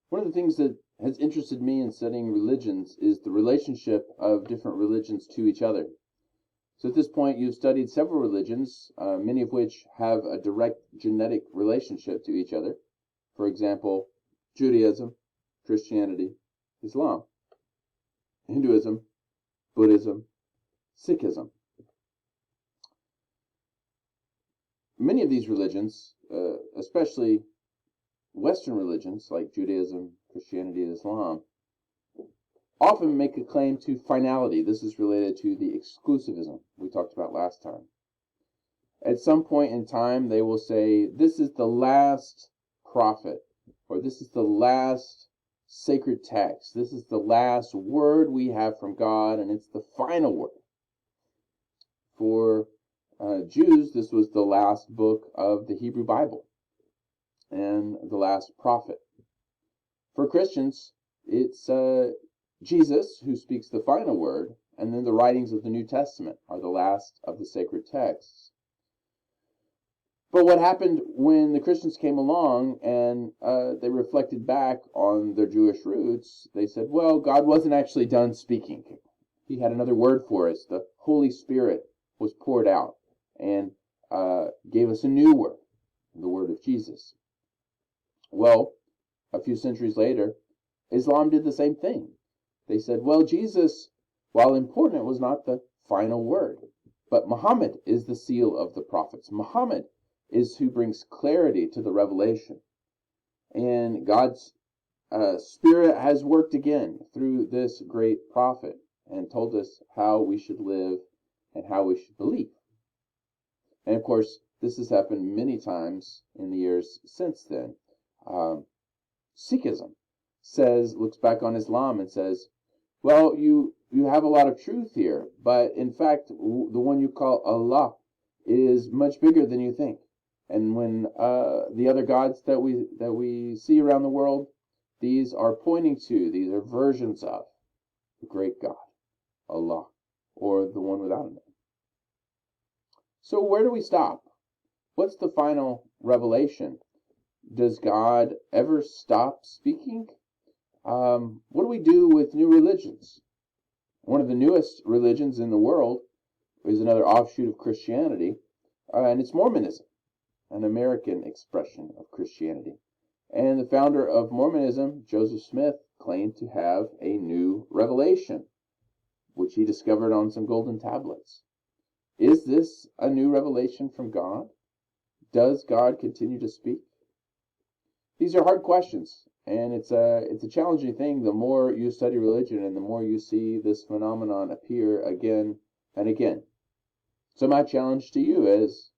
One of the things that has interested me in studying religions is the relationship of different religions to each other. So at this point, you've studied several religions, many of which have a direct genetic relationship to each other. For example, Judaism, Christianity, Islam, Hinduism, Buddhism, Sikhism. Many of these religions, especially Western religions like Judaism, Christianity, and Islam, often make a claim to finality. This is related to the exclusivism we talked about last time. At some point in time, they will say, this is the last prophet, or this is the last sacred text. This is the last word we have from God, and it's the final word. For Jews, this was the last book of the Hebrew Bible and the last prophet. For Christians, it's Jesus who speaks the final word, and then the writings of the New Testament are the last of the sacred texts. But what happened when the Christians came along and they reflected back on their Jewish roots, they said, well, God wasn't actually done speaking. He had another word for us. The Holy Spirit was poured out and gave us a new word, the word of Jesus. Well, a few centuries later, Islam did the same thing. They said, well, Jesus, while important, was not the final word. But Muhammad is the seal of the prophets. Muhammad is who brings clarity to the revelation. And God's Spirit has worked again through this great prophet and told us how we should live and how we should believe. And of course, this has happened many times in the years since then. Sikhism looks back on Islam and says, well, you have a lot of truth here, but in fact, the one you call Allah is much bigger than you think. And when the other gods that we see around the world, these are versions of the great God, Allah, or the one without a name. So where do we stop? What's the final revelation? Does God ever stop speaking? What do we do with new religions? One of the newest religions in the world is another offshoot of Christianity, and it's Mormonism, an American expression of Christianity. And the founder of Mormonism, Joseph Smith, claimed to have a new revelation, which he discovered on some golden tablets. Is this a new revelation from God? Does God continue to speak? These are hard questions, and it's a challenging thing the more you study religion and the more you see this phenomenon appear again and again. So my challenge to you is,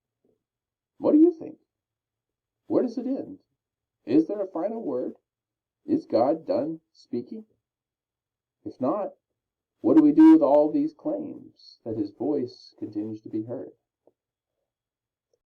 what do you think? Where does it end? Is there a final word? Is God done speaking? If not, what do we do with all these claims that his voice continues to be heard?